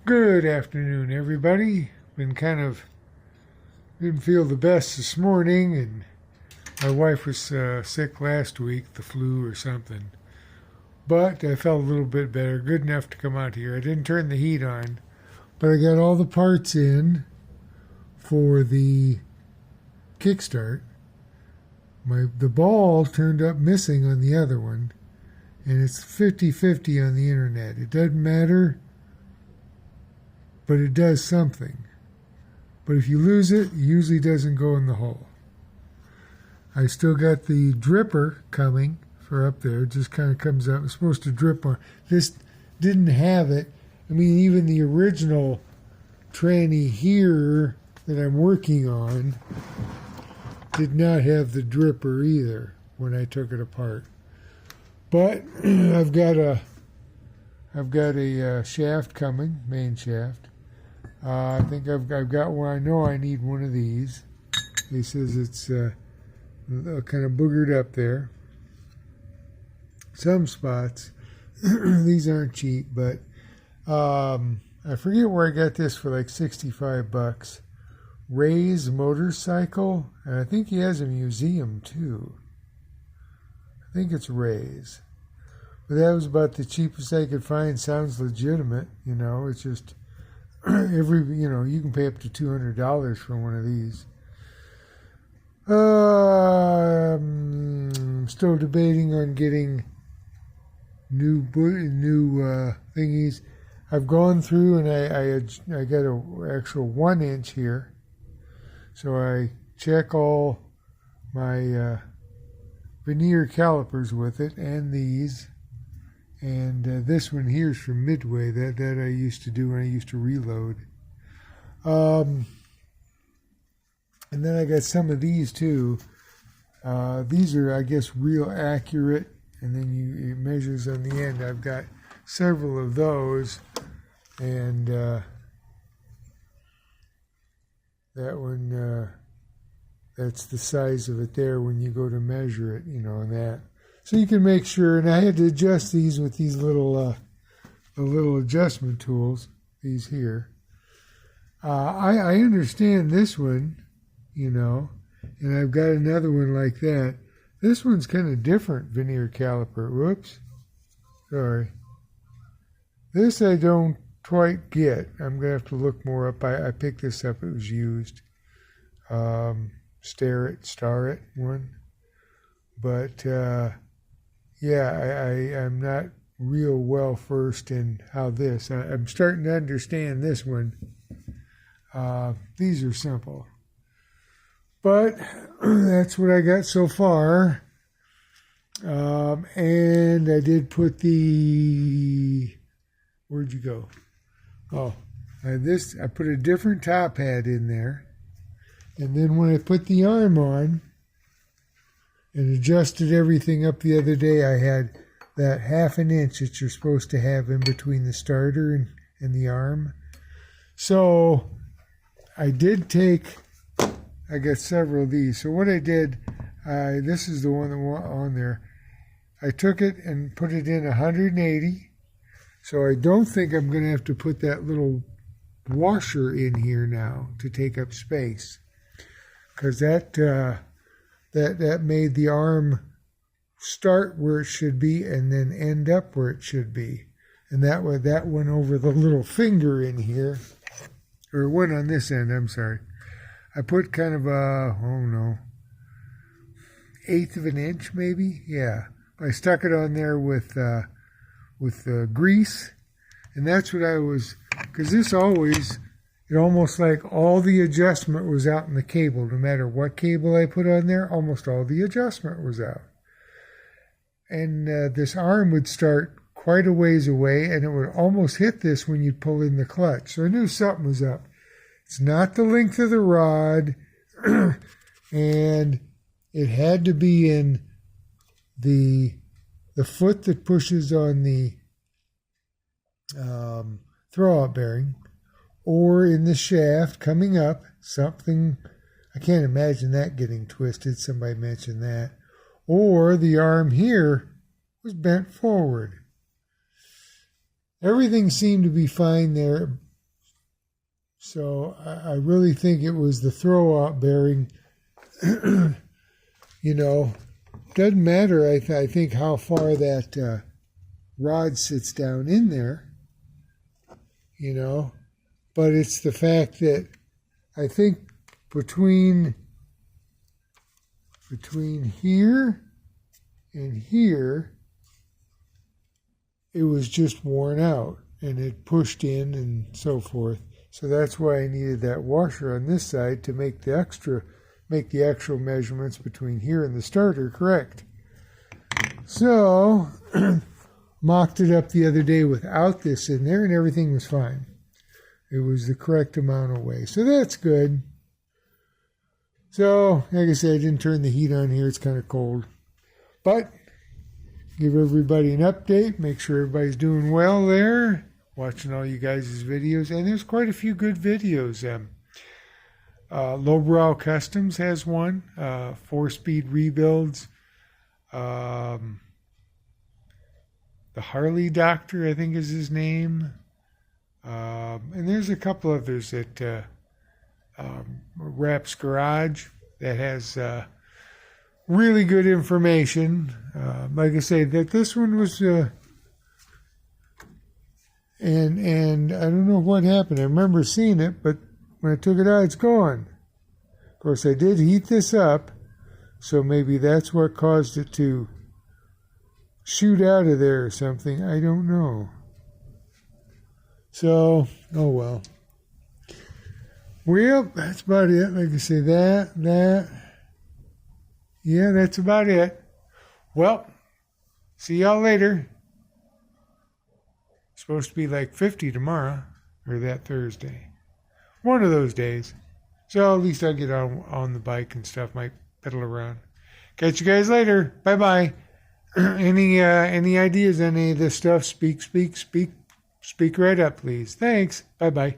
Good afternoon, everybody. Didn't feel the best this morning, and my wife was sick last week, the flu or something. But I felt a little bit better, good enough to come out here. I didn't turn the heat on, but I got all the parts in for the kickstart. The ball turned up missing on the other one, and it's 50-50 on the internet. It doesn't matter, but it does something. But if you lose it, it usually doesn't go in the hole. I still got the dripper coming for up there. It just kind of comes up. It's supposed to drip on. This didn't have it. I mean, even the original tranny here that I'm working on did not have the dripper either when I took it apart. But I've got a shaft coming, main shaft. I think I've got one. I know I need one of these. He says it's kind of boogered up there. Some spots. These aren't cheap, but I forget where I got this for, like $65. Ray's motorcycle, and I think he has a museum too. I think it's Ray's. But that was about the cheapest I could find. Sounds legitimate, it's just you can pay up to $200 for one of these. Still debating on getting new thingies. I've gone through and I got a actual 1-inch here, so I check all my veneer calipers with it and these. And this one here is from Midway, that I used to do when I used to reload. And then I got some of these too. These are, I guess, real accurate, and then it measures on the end. I've got several of those, and that one, that's the size of it there when you go to measure it, and that. So you can make sure, and I had to adjust these with these little adjustment tools, these here. I understand this one, and I've got another one like that. This one's kind of different veneer caliper. Whoops. Sorry. This I don't quite get. I'm going to have to look more up. I picked this up. It was used. Star it one. But I'm not real well versed in how this. I'm starting to understand this one. These are simple. But that's what I got so far. And I did put where'd you go? Oh, I put a different top hat in there. And then when I put the arm on and adjusted everything up the other day, I had that 1/2 inch that you're supposed to have in between the starter and the arm. So I got several of these. So what I did, this is the one that went on there. I took it and put it in 180. So I don't think I'm going to have to put that little washer in here now to take up space, because that made the arm start where it should be and then end up where it should be. And that went over the little finger in here, or it went on this end, I'm sorry. I put kind of 1/8 of an inch maybe, yeah. I stuck it on there with grease, and that's what because this it almost like all the adjustment was out in the cable. No matter what cable I put on there, almost all the adjustment was out. And this arm would start quite a ways away, and it would almost hit this when you'd pull in the clutch. So I knew something was up. It's not the length of the rod, and it had to be in the foot that pushes on the throwout bearing, or in the shaft coming up. Something, I can't imagine that getting twisted. Somebody mentioned that. Or the arm here was bent forward. Everything seemed to be fine there So I really think it was the throwout bearing. Doesn't matter, I think, how far that rod sits down in there, but it's the fact that I think between here and here, it was just worn out and it pushed in and so forth. So that's why I needed that washer on this side to make the actual measurements between here and the starter correct. So mocked it up the other day without this in there and everything was fine. It was the correct amount away. So that's good. So, like I said, I didn't turn the heat on here. It's kind of cold. But give everybody an update. Make sure everybody's doing well there. Watching all you guys' videos. And there's quite a few good videos. Lowbrow Customs has one. 4-speed rebuilds. The Harley Doctor, I think is his name. And there's a couple others that Rap's Garage that has really good information. Like I say, that this one was, and I don't know what happened. I remember seeing it, but when I took it out, it's gone. Of course, I did heat this up, so maybe that's what caused it to shoot out of there or something. I don't know. So, oh well. Well, that's about it. Like I say, yeah, that's about it. Well, see y'all later. It's supposed to be like 50 tomorrow, or that Thursday. One of those days. So at least I'll get on the bike and stuff, might pedal around. Catch you guys later. Bye-bye. Any ideas on any of this stuff, speak right up, please. Thanks. Bye-bye.